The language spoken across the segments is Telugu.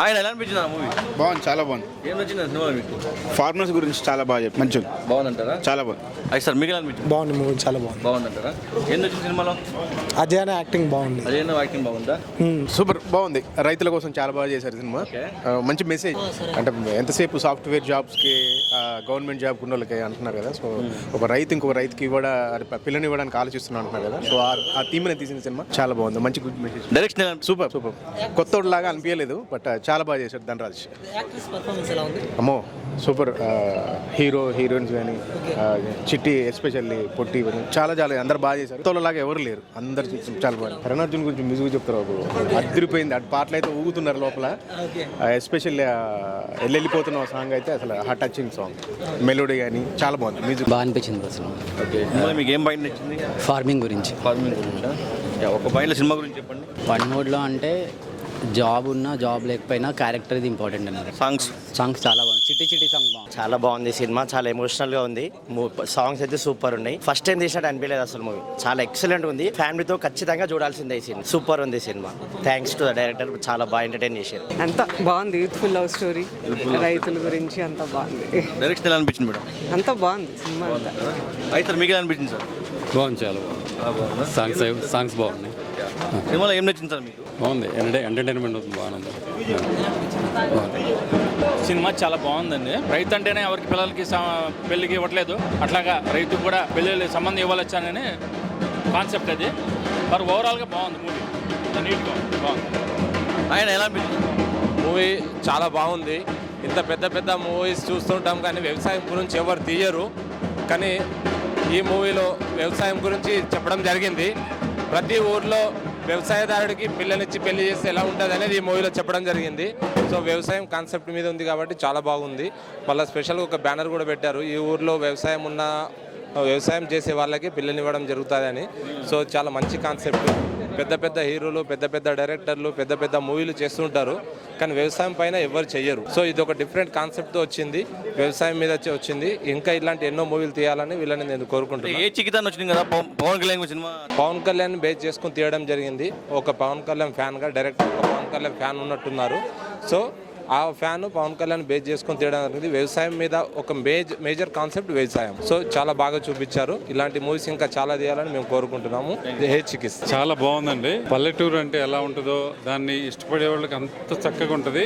ఆయన ఎలా అనిపించింది ఆ మూవీ? బాగుంది, చాలా బాగుంది. ఏం నచ్చింది సినిమాలో మీకు? ఫార్మర్స్ గురించి చాలా బాగా చెప్పి మంచిగా బాగుందంటారా? చాలా బాగుంది. అయితే సార్ మీకు ఎలా అనిపించింది? బాగుంది మూవీ, చాలా బాగుంది. బాగుందంటారా? ఏం నచ్చింది సినిమాలో? అజయ్ అనే యాక్టింగ్ బాగుంది. అదే యాక్టింగ్ బాగుందా? సూపర్ బాగుంది. రైతుల కోసం చాలా బాగా చేశారు సినిమా. మంచి మెసేజ్. అంటే ఎంతసేపు సాఫ్ట్వేర్ జాబ్స్కి గవర్నమెంట్ జాబ్ ఉన్న వాళ్ళకి అంటున్నారు కదా. సో ఒక రైతు ఇంకొక రైతుకి పిల్లని ఇవ్వడానికి ఆలోచిస్తున్నాను అంటున్నారు కదా. సో ఆ థీమ్ని తీసిన సినిమా చాలా బాగుంది. మంచి good message. Direction super super. కొత్త లాగా అనిపించలేదు, బట్ చాలా బాగా చేశాడు ధనరాజ్. అమ్మో సూపర్. హీరోయిన్స్ కానీ చిట్టి ఎస్పెషల్లీ పొట్టి చాలా అందరు బాగా చేశారు. తోలలాగా ఎవరు లేరు, అందరు చాలా బాగా. కరణార్జున్ గురించి మ్యూజిక్ చెప్తారు, అదిరిపోయింది. అటు పాటలు అయితే ఊగుతున్నారు లోపల. ఎస్పెషల్లీ వెళ్ళిపోతున్న సాంగ్ అయితే అసలు హార్ట్ టచింగ్ సాంగ్. మెలోడీ కానీ చాలా బాగుంది. మ్యూజిక్ బాగా అనిపించింది అసలు. మీకు ఏం పాయింట్ నచ్చింది? ఫార్మింగ్ గురించి. ఒక పాయింట్లో సినిమా గురించి చెప్పండి. వన్ మోడ్లో అంటే జాబ్ ఉన్నా జాబ్ లేకపోయినా క్యారెక్టర్ ఇది ఇంపార్టెంట్ అన్నారు. సాంగ్స్ చాలా బాగుంది. చిట్టి చిట్టి సాంగ్ బాగుంది. చాలా బాగుంది సినిమా, చాలా ఎమోషనల్గా ఉంది. సాంగ్స్ అయితే సూపర్ ఉన్నాయి. ఫస్ట్ టైం తీసినట్టు అనిపించలేదు అసలు. మూవీ చాలా ఎక్సలెంట్ ఉంది. ఫ్యామిలీతో ఖచ్చితంగా చూడాల్సిందే ఈ సినిమా. సూపర్ ఉంది cinema. Thanks to the director, చాలా బాగా ఎంటర్టైన్ చేశారు. అంత బాగుంది. యూత్ఫుల్ లవ్ స్టోరీ, రైతుల గురించి అంత బాగుంది. డైరెక్షన్ ఎలా అనిపించింది మేడం? అంత బాగుంది సినిమా అంతా. అయితే మీకు ఎలా అనిపించింది సార్? బాగుంది, చాలా బాగుంది. సాంగ్స్ బాగున్నాయి. సినిమాలో ఏం నచ్చింది సార్ మీకు? బాగుంది. ఎంటర్టైన్మెంట్ అవుతుంది, బాగుంది. సినిమా చాలా బాగుందండి. రైతు అంటేనే ఎవరికి పిల్లలకి పెళ్లికి ఇవ్వట్లేదు, అట్లాగా రైతుకు కూడా పెళ్లి సంబంధం ఇవ్వాలొచ్చానని కాన్సెప్ట్ అది. మరి ఓవరాల్గా బాగుంది మూవీ, నీట్గా బాగుంది. ఆయన ఎలా అనిపించింది? మూవీ చాలా బాగుంది. ఇంత పెద్ద పెద్ద మూవీస్ చూస్తుంటాం కానీ వ్యవసాయం గురించి ఎవరు తీయరు, కానీ ఈ మూవీలో వ్యవసాయం గురించి చెప్పడం జరిగింది. ప్రతి ఊర్లో వ్యవసాయదారుడికి పిల్లనిచ్చి పెళ్లి చేస్తే ఎలా ఉంటుంది అనేది ఈ మూవీలో చెప్పడం జరిగింది. సో వ్యవసాయం కాన్సెప్ట్ మీద ఉంది కాబట్టి చాలా బాగుంది. మళ్ళీ స్పెషల్గా ఒక బ్యానర్ కూడా పెట్టారు, ఈ ఊర్లో వ్యవసాయం చేసే వాళ్ళకి పిల్లనివ్వడం జరుగుతుందని. సో చాలా మంచి కాన్సెప్ట్. పెద్ద పెద్ద హీరోలు, పెద్ద పెద్ద డైరెక్టర్లు పెద్ద పెద్ద మూవీలు చేస్తుంటారు, కానీ వ్యవసాయం పైన ఎవరు చెయ్యరు. సో ఇది ఒక డిఫరెంట్ కాన్సెప్ట్తో వచ్చింది, వ్యవసాయం మీద వచ్చింది. ఇంకా ఇలాంటి ఎన్నో మూవీలు తీయాలని వీళ్ళని నేను కోరుకుంటున్నాను. ఏ చికితాన్ని వచ్చింది కదా పవన్ కళ్యాణ్ సినిమా? పవన్ కళ్యాణ్ బేస్ చేసుకుని తీయడం జరిగింది. ఒక పవన్ కళ్యాణ్ ఫ్యాన్గా డైరెక్టర్ ఒక పవన్ కళ్యాణ్ ఫ్యాన్ ఉన్నట్టున్నారు. సో ఆ ఫ్యాన్ పవన్ కళ్యాణ్ బేస్ చేసుకొని తీయడం జరిగింది. వ్యవసాయం మీద ఒక మేజర్ కాన్సెప్ట్ వ్యవసాయం. సో చాలా బాగా చూపించారు. ఇలాంటి మూవీస్ ఇంకా చాలా తీయాలని మేము కోరుకుంటున్నాము. చాలా బాగుందండి. పల్లెటూరు అంటే ఎలా ఉంటుందో దాన్ని ఇష్టపడే వాళ్ళకి అంత చక్కగా ఉంటుంది.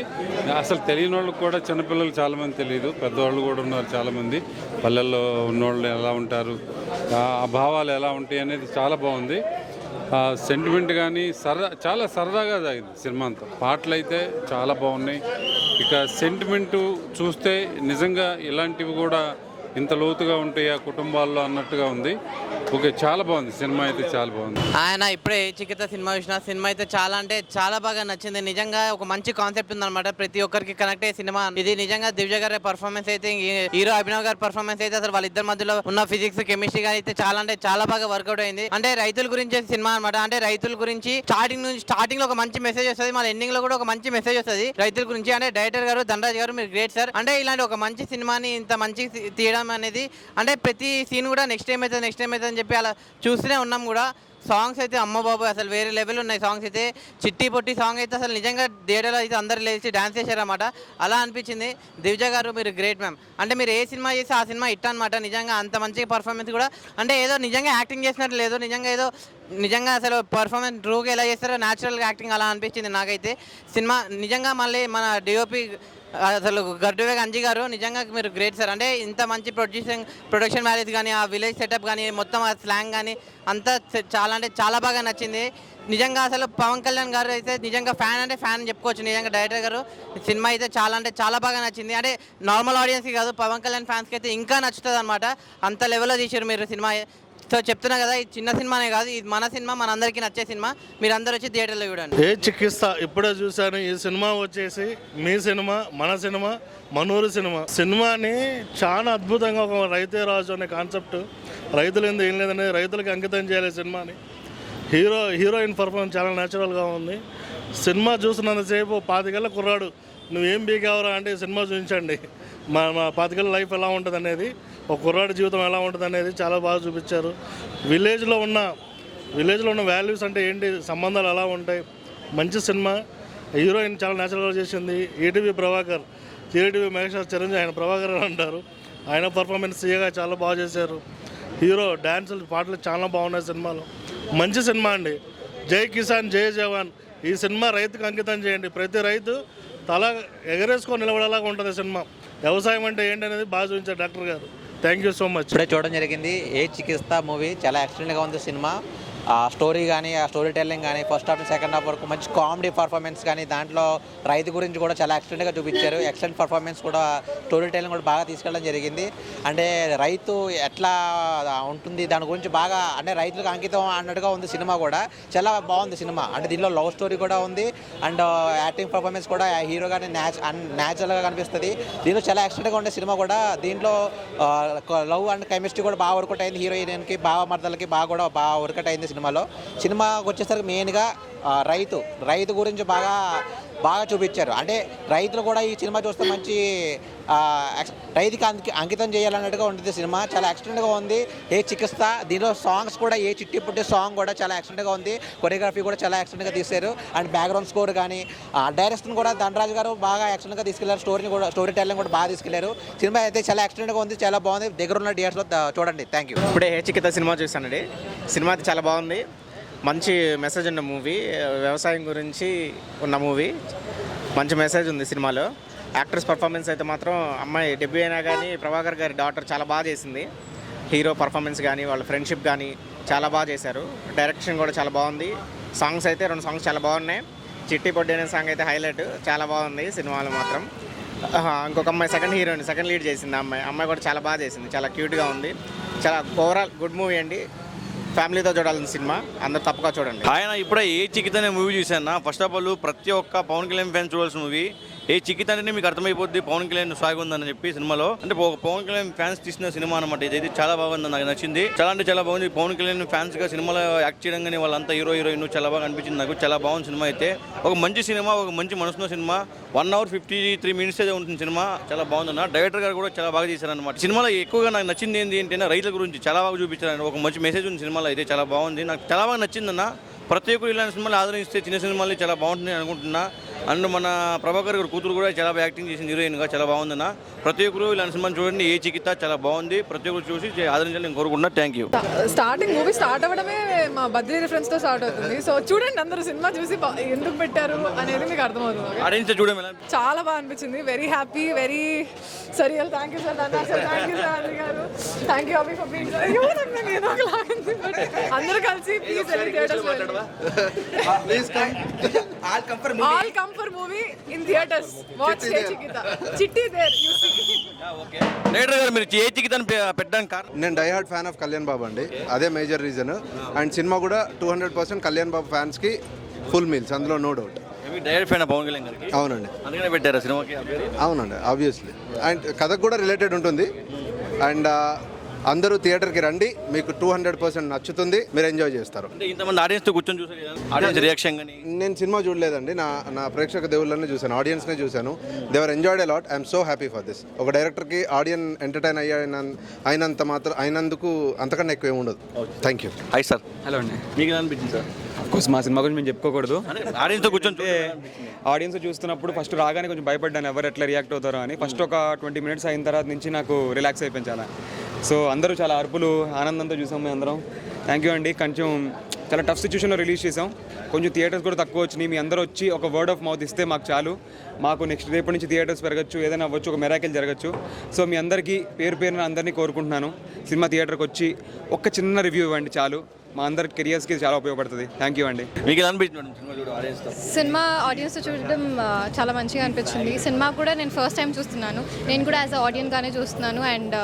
అసలు తెలియని వాళ్ళకి కూడా, చిన్నపిల్లలు చాలా మంది తెలియదు, పెద్దవాళ్ళు కూడా ఉన్నారు చాలా మంది. పల్లెల్లో ఉన్నవాళ్ళు ఎలా ఉంటారు, ఆ భావాలు ఎలా ఉంటాయి అనేది చాలా బాగుంది. సెంటిమెంట్ కానీ చాలా సరదాగా సాగింది సినిమా అంతా. పాటలు అయితే చాలా బాగున్నాయి. ఇక సెంటిమెంటు చూస్తే నిజంగా ఇలాంటివి కూడా ఇంత లోతుగా ఉంటాయి ఆ కుటుంబాల్లో అన్నట్టుగా ఉంది. ఓకే, చాలా బాగుంది సినిమా అయితే, చాలా బాగుంది. ఆయన ఇప్పుడే చికిత్స సినిమా చూసిన. సినిమా అయితే చాలా అంటే చాలా బాగా నచ్చింది. నిజంగా ఒక మంచి కాన్సెప్ట్ ఉందన్నమాట, ప్రతి ఒక్కరికి కనెక్ట్ అయ్యే సినిమా ఇది. నిజంగా దివ్య గారి పర్ఫార్మెన్స్ అయితే, హీరో అభినవ్ గారి పర్ఫార్మెన్స్ అయితే అసలు వాళ్ళిద్దరి మధ్యలో ఉన్న ఫిజిక్స్ కెమిస్ట్రీ గానీ అయితే చాలా అంటే చాలా బాగా వర్కౌట్ అయింది. అంటే రైతుల గురించి సినిమా అనమాట. అంటే రైతుల గురించి స్టార్టింగ్ లో ఒక మంచి మెసేజ్ వస్తుంది, మళ్ళీ ఎండింగ్ లో కూడా ఒక మంచి మెసేజ్ వస్తుంది రైతుల గురించి. అంటే డైరెక్టర్ గారు ధనరాజ్ గారు మీరు గ్రేట్ సార్. అంటే ఇలాంటి ఒక మంచి సినిమాని ఇంత మంచి తీయడం అనేది, అంటే ప్రతి సీన్ కూడా నెక్స్ట్ టైం అవుతుంది అని చెప్పి అలా చూస్తూనే ఉన్నాం కూడా. సాంగ్స్ అయితే అమ్మ బాబు అసలు వేరే లెవెల్ ఉన్నాయి సాంగ్స్ అయితే. చిట్టి పొట్టి సాంగ్ అయితే అసలు నిజంగా థియేటర్లో అయితే అందరు లేచి డాన్స్ చేశారన్నమాట. అలా అనిపించింది. దివ్య గారు మీరు గ్రేట్ మ్యామ్. అంటే మీరు ఏ సినిమా చేస్తే ఆ సినిమా హిట్ అనమాట. నిజంగా అంత మంచి పర్ఫార్మెన్స్ కూడా, అంటే ఏదో నిజంగా యాక్టింగ్ చేసినట్టు లేదు, నిజంగా అసలు పర్ఫార్మెన్స్ ట్రూగా ఎలా చేస్తారో న్యాచురల్గా యాక్టింగ్ అలా అనిపించింది నాకైతే సినిమా. నిజంగా మళ్ళీ మన డిఓపి అసలు గర్డువేగ అంజీ గారు నిజంగా మీరు గ్రేట్ సార్. అంటే ఇంత మంచి ప్రొడక్షన్ వాల్యూస్ కానీ, ఆ విలేజ్ సెటప్ కానీ, మొత్తం ఆ స్లాంగ్ కానీ అంతా చాలా అంటే చాలా బాగా నచ్చింది. నిజంగా అసలు పవన్ కళ్యాణ్ గారు అయితే నిజంగా ఫ్యాన్ అంటే ఫ్యాన్ చెప్పుకోవచ్చు. నిజంగా డైరెక్టర్ గారు సినిమా అయితే చాలా అంటే చాలా బాగా నచ్చింది. అంటే నార్మల్ ఆడియన్స్కి కాదు, పవన్ కళ్యాణ్ ఫ్యాన్స్కి అయితే ఇంకా నచ్చుతుంది అనమాట. అంత లెవెల్లో తీసారు మీరు సినిమా. సో చెప్తున్నా కదా, ఇది చిన్న సినిమానే కాదు, ఇది మన సినిమా, మనందరికీ నచ్చే సినిమా. మీరు అందరూ వచ్చి థియేటర్లో చూడండి. ఏ చికిత్స ఇప్పుడే చూశాను. ఈ సినిమా వచ్చేసి మీ సినిమా, మన సినిమా, మనూరు సినిమాని చాలా అద్భుతంగా ఒక రైతే రాజు అనే కాన్సెప్ట్, రైతులు ఏంది ఏం లేదనేది రైతులకి అంకితం చేయాలి సినిమాని. హీరోయిన్ పర్ఫార్మెన్స్ చాలా న్యాచురల్గా ఉంది. సినిమా చూసినంతసేపు 25 ఏళ్ళ కుర్రాడు నువ్వేం బీకావరా అంటే సినిమా చూపించండి, మా 25 ఏళ్ళ లైఫ్ ఎలా ఉంటుంది అనేది, ఒక కుర్రాడి జీవితం ఎలా ఉంటుంది అనేది చాలా బాగా చూపించారు. విలేజ్లో ఉన్న వాల్యూస్ అంటే ఏంటి, సంబంధాలు ఎలా ఉంటాయి, మంచి సినిమా. హీరోయిన్ చాలా న్యాచురల్గా చేసింది. ETV Prabhakar, TTV megastar Chiranjeevi, ఆయన ప్రభాకర్ అని అంటారు. ఆయన పర్ఫార్మెన్స్ సీఏగా చాలా బాగా చేశారు. హీరో డ్యాన్సులు, పాటలు చాలా బాగున్నాయి సినిమాలో. మంచి సినిమా అండి. జై కిసాన్ జై జవాన్. ఈ సినిమా రైతుకు అంకితం చేయండి. ప్రతి రైతు తల ఎగరేసుకొని నిలబడేలాగా ఉంటుంది సినిమా. వ్యవసాయం అంటే ఏంటనేది బాగా చూపించారు డాక్టర్ గారు. Thank you so much. ఇప్పుడే చూడడం జరిగింది ఏ చికిత్స మూవీ. చాలా ఎక్సలెంట్గా ఉంది సినిమా. ఆ స్టోరీ కానీ, ఆ స్టోరీ టెల్లింగ్ కానీ, ఫస్ట్ హాఫ్ సెకండ్ హాఫ్ వరకు మంచి కామెడీ పర్ఫార్మెన్స్ కానీ, దాంట్లో రైతు గురించి కూడా చాలా ఎక్సలెంట్గా చూపించారు. ఎక్సలెంట్ పర్ఫార్మెన్స్ కూడా, స్టోరీ టెల్లింగ్ కూడా బాగా తీసుకెళ్ళడం జరిగింది. అంటే రైతు ఎట్లా ఉంటుంది దాని గురించి బాగా, అంటే రైతులకు అంకితం అన్నట్టుగా ఉంది సినిమా కూడా. చాలా బాగుంది సినిమా. అంటే దీనిలో లవ్ స్టోరీ కూడా ఉంది అండ్ యాక్టింగ్ పర్ఫార్మెన్స్ కూడా హీరో కానీ న్యాచురల్గా కనిపిస్తుంది. దీంట్లో చాలా ఎక్సలెంట్గా ఉండే సినిమా కూడా. దీంట్లో లవ్ అండ్ కెమిస్ట్రీ కూడా బాగా వర్కౌట్ అయింది. హీరోయిన్కి, బాగా మర్దలకి బాగా వర్కౌట్ అయింది సినిమాకి వచ్చేసరికి మెయిన్గా రైతు గురించి బాగా చూపించారు. అంటే రైతులు కూడా ఈ సినిమా చూస్తే మంచి రైతుకి అంకితం చేయాలన్నట్టుగా ఉంటుంది సినిమా. చాలా ఎక్సలెంట్గా ఉంది. ఏ చికిత్స, దీనిలో సాంగ్స్ కూడా, ఏ చిట్టి పుట్టి సాంగ్ కూడా చాలా ఎక్సలెంట్గా ఉంది. కొరియోగ్రఫీ కూడా చాలా ఎక్సలెంట్గా తీశారు. అండ్ బ్యాక్గ్రౌండ్ స్కోర్ కానీ, డైరెక్షన్ కూడా ధనరాజు గారు బాగా ఎక్సలెంట్గా తీసుకెళ్లారు. స్టోరీ టెల్లింగ్ కూడా బాగా తీసుకెళ్లారు. సినిమా అయితే చాలా ఎక్సలెంట్గా ఉంది, చాలా బాగుంది. దగ్గర ఉన్న థియేటర్స్లో చూడండి. Thank you. ఇప్పుడే ఏ చికిత్స సినిమా చూసానండి. సినిమా అయితే చాలా బాగుంది. మంచి మెసేజ్ ఉన్న మూవీ. వ్యవసాయం గురించి ఉన్న మూవీ. మంచి మెసేజ్ ఉంది సినిమాలో. యాక్టర్స్ పర్ఫార్మెన్స్ అయితే మాత్రం అమ్మాయి డెబ్యూ అయినా కానీ ప్రభాకర్ గారి డాటర్ చాలా బాగా చేసింది. హీరో పర్ఫార్మెన్స్ కానీ, వాళ్ళ ఫ్రెండ్షిప్ కానీ చాలా బాగా చేశారు. డైరెక్షన్ కూడా చాలా బాగుంది. సాంగ్స్ అయితే 2 సాంగ్స్ చాలా బాగున్నాయి. చిట్టి పొడ్డి అనే సాంగ్ అయితే హైలైట్, చాలా బాగుంది సినిమాలో మాత్రం. ఇంకొక అమ్మాయి సెకండ్ లీడ్ చేసింది. అమ్మాయి కూడా చాలా బాగా చేసింది. చాలా క్యూట్గా ఉంది. చాలా ఓవరాల్ గుడ్ మూవీ అండి. ఫ్యామిలీతో చూడాల్సిన సినిమా, అందరు తప్పగా చూడండి. ఆయన ఇప్పుడే ఏ చికిత్స అనే మూవీ చూశాను. ఫస్ట్ ఆఫ్ ఆల్ ప్రతి ఒక్క పవన్ కళ్యాణ్ ఫ్యాన్స్ చూడాల్సిన మూవీ. ఏ చికిత్స అంటేనే మీకు అర్థమైపోద్ది పవన్ కళ్యాణ్ సాగు ఉందని చెప్పి సినిమాలో. అంటే పవన్ కళ్యాణ్ ఫ్యాన్స్ తీసిన సినిమా అనమాట. ఇదైతే చాలా బాగుంది, నాకు నచ్చింది. చాలా అంటే చాలా బాగుంది. పవన్ కళ్యాణ్ ఫ్యాన్స్ గా సినిమాలో యాక్ట్ చేయడం కానీ, వాళ్ళంతా హీరోయిన్ చాలా బాగా అనిపించింది నాకు. చాలా బాగుంది సినిమా అయితే. ఒక మంచి సినిమా, ఒక మంచి మనసున్న సినిమా. 1 hour 53 minutes అయితే ఉంటుంది సినిమా. చాలా బాగుందన్న. డైరెక్టర్ గారు కూడా చాలా బాగా చేశారనమాట. సినిమాలో ఎక్కువగా నాకు నచ్చింది ఏంటంటే రైతుల గురించి చాలా బాగా చూపించారు. ఒక మంచి మెసేజ్ ఉంది సినిమాలో అయితే. చాలా బాగుంది, నాకు చాలా బాగా నచ్చిందన్న. ప్రతి ఒక్కరు ఇలాంటి సినిమాలు ఆదరిస్తే చిన్న సినిమాలు చాలా బాగుంటుంది అనుకుంటున్నా. అండ్ మన ప్రభాకర్ గారు కూతురు కూడా చాలా బాగా యాక్టింగ్ చేసింది హీరోయిన్గా. చాలా బాగుందన్న. ప్రతి ఒక్కరు ఇలాంటి సినిమాని చూడండి. ఏ చికిత్స చాలా బాగుంది. ప్రతి ఒక్కరు చూసి ఆదరించాలని నేను కోరుకుంటున్నా. Thank you. Starting movie start అవ్వడమే మా బద్రీ రిఫరెన్స్తో స్టార్ట్ అవుతుంది. సో చూడండి, అందరూ సినిమా చూసి ఎందుకు పెట్టారు అనేది మీకు అర్థమవుతుంది. ఆడియన్స్ చూడడం చాలా బాగా అనిపించింది. Very happy, very surreal. Thank you sir Dhanna sir, thank you sir Alli గారు, thank you Abhi for being sir. ఏదో ఒక లాగింది. అందరూ కలిసి please all come for movie in theaters. Watch a చికిత్స. చిట్టి దేర్ యు సీ. డైరెక్టర్ గారు మీరు ఏ చికిత్స పెట్టడానికి కారణం? నేను diehard fan of Kalyan Babu అండి. అదే మేజర్ రీజన్. అండ్ సినిమా కూడా 200% కళ్యాణ్ బాబు ఫ్యాన్స్కి ఫుల్ మీల్స్, అందులో no doubt. Direct fan Pavan Kalyan గారికి. అవునండి, అందుకనే పెట్టారా సినిమాకి? అవునండి, ఆబ్వియస్లీ. అండ్ కథకు కూడా రిలేటెడ్ ఉంటుంది. అండ్ అందరూ థియేటర్కి రండి, మీకు 200% నచ్చుతుంది, మీరు ఎంజాయ్ చేస్తారు. అంటే ఇంతమంది ఆడియన్స్తో కూర్చొని చూసారు, ఆడియన్స్ రియాక్షన్ కానీ? నేను సినిమా చూడలేదండి, నా ప్రేక్షక దేవుళ్ళనే చూశాను, ఆడియన్స్నే చూశాను. They were enjoyed a lot. I'm so happy for this. ఒక డైరెక్టర్కి ఆడియన్ ఎంటర్టైన్ అయినందుకు అంతకన్నా ఎక్కువ ఏమి ఉండదు. Thank you. Hi sir. Hello అండి. మీకు ఎలా అనిపించింది సార్? అఫ్కోర్స్ మా సినిమా గురించి మేము చెప్పుకోకూడదు. ఆడియన్స్తో కూర్చొని ఆడియన్స్ చూస్తున్నప్పుడు ఫస్ట్ రాగానే కొంచెం భయపడ్డాను, ఎవరు ఎట్లా రియాక్ట్ అవుతారో అని. ఫస్ట్ ఒక 20 minutes అయిన తర్వాత నుంచి నాకు రిలాక్స్ అయిపోయింది చాలా. సో అందరూ చాలా అరుపులు, ఆనందంతో చూసాం మేము అందరం. థ్యాంక్ యూ అండి. కొంచెం చాలా టఫ్ సిచ్యువేషన్లో రిలీజ్ చేసాం. కొంచెం థియేటర్స్ కూడా తక్కువ వచ్చినాయి. మీ అందరూ వచ్చి ఒక వర్డ్ ఆఫ్ మౌత్ ఇస్తే మాకు చాలు. మాకు నెక్స్ట్ రేపటి నుంచి థియేటర్స్ పెరగచ్చు, ఏదైనా అవ్వచ్చు, ఒక మెరాకిల్ జరగచ్చు. సో మీ అందరికీ పేరున అందరినీ కోరుకుంటున్నాను, సినిమా థియేటర్కి వచ్చి ఒక చిన్న రివ్యూ ఇవ్వండి చాలు. మా అందరి కెరియర్స్కి చాలా ఉపయోగపడుతుంది. థ్యాంక్ యూ అండి. మీకు ఎలా అనిపించింది సినిమా? ఆడియన్స్తో చూడడం చాలా మంచిగా అనిపించింది. సినిమా కూడా నేను ఫస్ట్ టైం చూస్తున్నాను. నేను కూడా యాజ్ అ ఆడియన్గానే చూస్తున్నాను. అండ్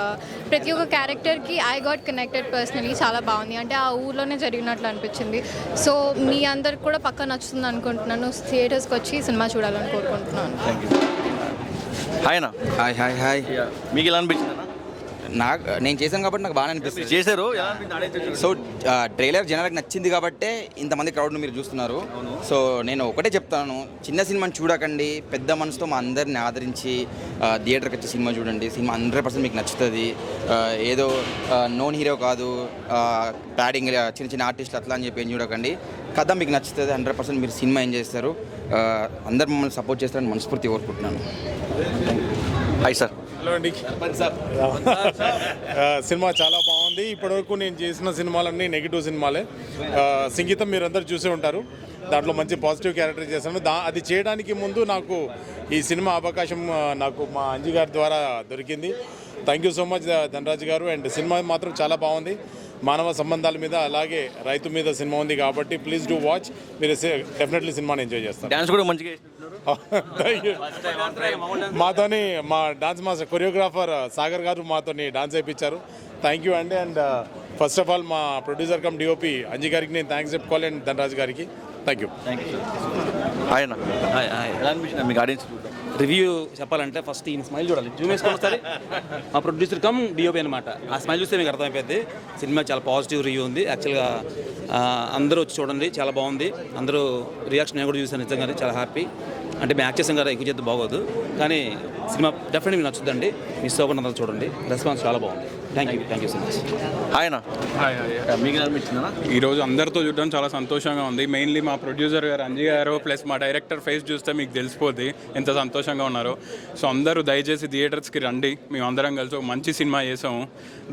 ప్రతి ఒక్క క్యారెక్టర్కి ఐ గాట్ కనెక్టెడ్ పర్సనలీ. చాలా బాగుంది, అంటే ఆ ఊర్లోనే జరిగినట్లు అనిపించింది. సో మీ అందరికి కూడా పక్కా నచ్చుతుంది అనుకుంటున్నాను. థియేటర్స్కి వచ్చి సినిమా చూడాలని కోరుకుంటున్నాను. హాయ్ నా. Hi hi hi. మీకు ఎలా అనిపించింది? నేను చేశాను కాబట్టి నాకు బాగా అనిపిస్తుంది. చేశారు. సో ట్రైలర్ జనాలకు నచ్చింది కాబట్టే ఇంతమంది క్రౌడ్ను మీరు చూస్తున్నారు. సో నేను ఒకటే చెప్తాను, చిన్న సినిమాని చూడకండి, పెద్ద మనసుతో మా అందరిని ఆదరించి థియేటర్కి వచ్చి సినిమా చూడండి. సినిమా 100% మీకు నచ్చుతుంది. ఏదో నోన్ హీరో కాదు, ప్యాడింగ్ చిన్న చిన్న ఆర్టిస్టులు అట్లా అని చెప్పి ఏం చూడకండి. కథ మీకు నచ్చుతుంది, 100% మీరు సినిమా ఏం చేస్తారు. అందరు మమ్మల్ని సపోర్ట్ చేస్తారని మనస్ఫూర్తి కోరుకుంటున్నాను. Hi sir. హలో అండి. సినిమా చాలా బాగుంది. ఇప్పటివరకు నేను చేసిన సినిమాలన్నీ నెగిటివ్ సినిమాలే. సంగీతం మీరందరూ చూసే ఉంటారు. దాంట్లో మంచి పాజిటివ్ క్యారెక్టర్ చేశాను. అది చేయడానికి ముందు నాకు ఈ సినిమా అవకాశం నాకు మా అంజీ గారి ద్వారా దొరికింది. Thank you so much Dhanraj గారు. అండ్ సినిమా మాత్రం చాలా బాగుంది. మానవ సంబంధాల మీద అలాగే రైతు మీద సినిమా ఉంది కాబట్టి ప్లీజ్ డూ వాచ్. మీరు డెఫినెట్లీ సినిమాని ఎంజాయ్ చేస్తారు. డాన్స్ కూడా మంచిగా మాతోని మా డాన్స్ మాస్టర్ కొరియోగ్రాఫర్ సాగర్ గారు మాతోని డాన్స్ వేయించారు. థ్యాంక్ యూ అండి. అండ్ ఫస్ట్ ఆఫ్ ఆల్ మా ప్రొడ్యూసర్ కమ్ డిఓపి అంజీ గారికి నేను థ్యాంక్స్ చెప్పుకోవాలి. అండ్ ధనరాజ్ గారికి థ్యాంక్ యూ. హాయ్ అన్న. ఎలా అనిపించింది మీకు ఆడియన్స్? రివ్యూ చెప్పాలంటే ఫస్ట్ ఈయన స్మైల్ చూడాలి. జూమ్ వేసుకొని ఒకసారి. మా ప్రొడ్యూసర్ కమ్ డిఓపి అనమాట. ఆ స్మైల్ చూస్తే మీకు అర్థమైపోయింది. సినిమా చాలా పాజిటివ్ రివ్యూ ఉంది. యాక్చువల్గా అందరూ వచ్చి చూడండి, చాలా బాగుంది. అందరూ రియాక్షన్ నేను కూడా చూసాను. నిజంగానే చాలా హ్యాపీ. అంటే మేము యాక్ట్ చేసాం కదా, ఎక్కువ చేస్తే బాగోదు, కానీ సినిమా డెఫినెట్గా మీకు నచ్చుద్దండి. మిస్ అవ్వకుండా అందరూ చూడండి. రెస్పాన్స్ చాలా బాగుంది. Thank you so much. Hi అన్న. మీకు అనిపించిందా? ఈరోజు అందరితో చూడడం చాలా సంతోషంగా ఉంది. మెయిన్లీ మా ప్రొడ్యూసర్ గారు అంజీ గారు ప్లస్ మా డైరెక్టర్ ఫేస్ చూస్తే మీకు తెలిసిపోద్ది ఎంత సంతోషంగా ఉన్నారో. సో అందరూ దయచేసి థియేటర్స్కి రండి. మేము అందరం కలిసి ఒక మంచి సినిమా చేసాము.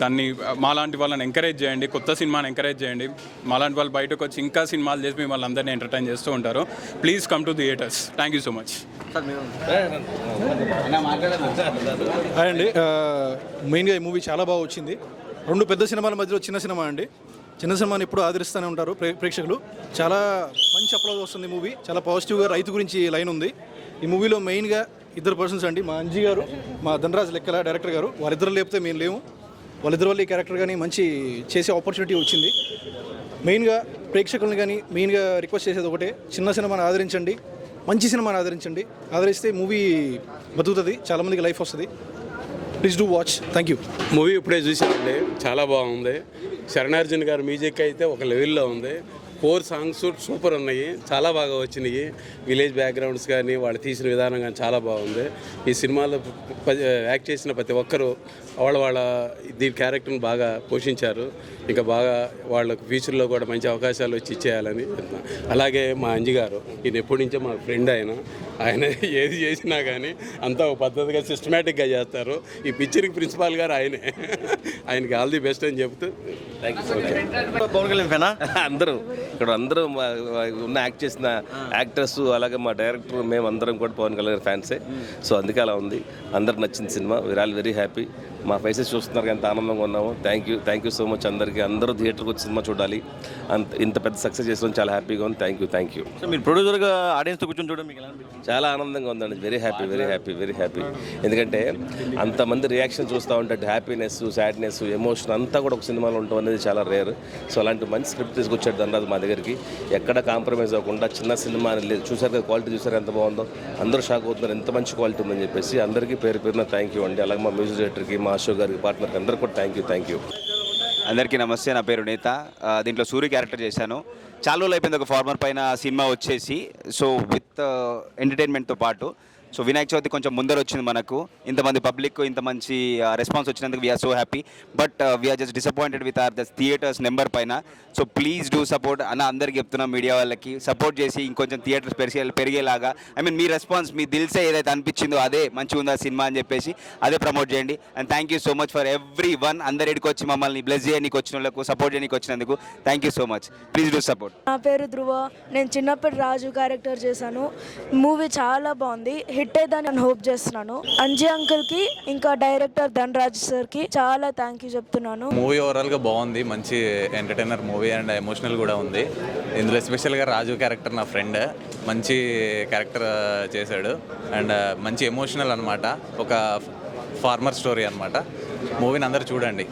దాన్ని మాలాంటి వాళ్ళని ఎంకరేజ్ చేయండి, కొత్త సినిమాని ఎంకరేజ్ చేయండి. మాలాంటి వాళ్ళు బయటకు వచ్చి ఇంకా సినిమాలు చేసి మిమ్మల్ని అందరినీ ఎంటర్టైన్ చేస్తూ ఉంటారు. Please come to theatres. Thank you so much. Hi అండి. మెయిన్గా ఈ మూవీ చాలా బాగా వచ్చింది. రెండు పెద్ద సినిమాల మధ్యలో చిన్న సినిమా అండి. చిన్న సినిమాని ఎప్పుడు ఆదరిస్తూనే ఉంటారు ప్రేక్షకులు. చాలా మంచి అప్లోడ్ వస్తుంది మూవీ. చాలా పాజిటివ్గా రైతు గురించి లైన్ ఉంది ఈ మూవీలో. మెయిన్గా ఇద్దరు పర్సన్స్ అండి, మా అంజీ గారు, మా ధనరాజ్ లెక్కల డైరెక్టర్ గారు. వారిద్దరు లేకపోతే మేము లేము. వాళ్ళిద్దరు వల్ల ఈ క్యారెక్టర్ కానీ మంచి చేసే ఆపర్చునిటీ వచ్చింది. మెయిన్గా ప్రేక్షకులను కానీ మెయిన్గా రిక్వెస్ట్ చేసేది ఒకటే, చిన్న సినిమాని ఆదరించండి, మంచి సినిమాని ఆదరించండి. ఆదరిస్తే మూవీ బతుకుతుంది, చాలామందికి లైఫ్ వస్తుంది. Please do watch. Thank you. Movie ఇప్పుడే చూసానండి, చాలా బాగుంది. శరణార్జున్ గారి మ్యూజిక్ అయితే ఒక లెవెల్లో ఉంది. 4 సాంగ్స్ సూపర్ ఉన్నాయి, చాలా బాగా వచ్చినాయి. విలేజ్ బ్యాక్గ్రౌండ్స్ కానీ వాళ్ళు తీసిన విధానం కానీ చాలా బాగుంది. ఈ సినిమాలో యాక్ట్ చేసిన ప్రతి ఒక్కరూ వాళ్ళ దీని క్యారెక్టర్ని బాగా పోషించారు. ఇంకా బాగా వాళ్ళకు ఫ్యూచర్లో కూడా మంచి అవకాశాలు వచ్చి ఇచ్చేయాలని. అలాగే మా అంజి గారు, ఈయన ఎప్పటి నుంచో మా ఫ్రెండ్. ఆయన ఏది చేసినా కానీ అంతా ఒక పద్ధతిగా సిస్టమేటిక్గా చేస్తారు. ఈ పిక్చర్కి ప్రిన్సిపాల్ గారు ఆయనే. ఆయనకి ఆల్ ది బెస్ట్ అని చెప్తూ పవన్ కళ్యాణ్ ఫ్యానా? అందరూ ఉన్న యాక్ట్ చేసిన యాక్టర్స్ అలాగే మా డైరెక్టర్ మేము అందరం కూడా పవన్ కళ్యాణ్ ఫ్యాన్సే. సో అందుకే అలా ఉంది. అందరికి నచ్చింది సినిమా. We're all very happy. మా ఫేసెస్ చూస్తున్నారు, ఎంత ఆనందంగా ఉన్నాము. థ్యాంక్ యూ సో మచ్ అందరికీ. అందరూ థియేటర్కి వచ్చి సినిమా చూడాలి. ఇంత పెద్ద సక్సెస్ చేసిన చాలా హ్యాపీగా ఉంది. Thank you. సో మీరు ప్రొడ్యూసర్గా ఆడియన్స్తో కూర్చొని చూడడం మీకు ఎలా అనిపించింది? చాలా ఆనందంగా ఉందండి. Very happy. ఎందుకంటే అంతమంది రియాక్షన్ చూస్తూ ఉంటే హ్యాపీనెస్, సాడ్నెస్, ఎమోషన్ అంతా కూడా ఒక సినిమాలో ఉండటం అనేది చాలా రేర్. సో అలాంటి మంచి స్క్రిప్ట్ తీసుకొచ్చాడు ధనరాజు మా దగ్గరికి. ఎక్కడ కాంప్రమైజ్ అవ్వకుండా చిన్న సినిమా లేదు. చూసారు కదా క్వాలిటీ, చూసారు ఎంత బాగుందో. అందరూ షాక్ అవుతున్నారు ఎంత మంచి క్వాలిటీ ఉందని చెప్పేసి. అందరికీ పేరున థ్యాంక్ యూ అండి. అలాగే మా మ్యూజిక్ డైరెక్టర్కి, మా అశోక్ గారికి, పార్ట్నర్కి అందరికీ కూడా థ్యాంక్ యూ. అందరికీ నమస్తే. నా పేరు నేత. దీంట్లో సూర్య క్యారెక్టర్ చేశాను. చాలా రోజులు అయిపోయింది ఒక ఫార్మర్ పైన సినిమా వచ్చేసి. సో విత్ ఎంటర్టైన్మెంట్తో పాటు సో వినాయక చవితి కొంచెం ముందర వచ్చింది మనకు. ఇంతమంది పబ్లిక్ ఇంత మంచి రెస్పాన్స్ వచ్చినందుకు we're so happy. But we're just disappointed with our the theatres number పైన. సో ప్లీజ్ డూ సపోర్ట్ అన్న. అందరికీ చెప్తున్నాం, మీడియా వాళ్ళకి సపోర్ట్ చేసి ఇంకొంచెం థియేటర్స్ పెరిగేలాగా, మీ రెస్పాన్స్, మీ దిల్సే ఏదైతే అనిపించిందో అదే మంచిగా ఉందా సినిమా అని చెప్పేసి అదే ప్రమోట్ చేయండి. And thank you so much for every one. అందరికి వచ్చి మమ్మల్ని బ్లెస్ చేయడానికి వచ్చిన వాళ్ళకు, సపోర్ట్ చేయడానికి వచ్చినందుకు thank you so much. Please do support. నా పేరు ధ్రువ. నేను చిన్నప్పటి రాజు క్యారెక్టర్ చేశాను. మూవీ చాలా బాగుంది. హిట్ అయ్యేదని నేను హోప్ చేస్తున్నాను. అంజీ అంకుల్కి ఇంకా డైరెక్టర్ ధనరాజ్ సార్కి చాలా థ్యాంక్ యూ చెప్తున్నాను. మూవీ ఓవరాల్గా బాగుంది. మంచి ఎంటర్టైనర్ మూవీ అండ్ ఎమోషనల్ కూడా ఉంది. ఇందులో ఎస్పెషల్గా రాజు క్యారెక్టర్ నా ఫ్రెండ్ మంచి క్యారెక్టర్ చేశాడు. అండ్ మంచి ఎమోషనల్ అనమాట. ఒక ఫార్మర్ స్టోరీ అనమాట. మూవీని అందరూ చూడండి.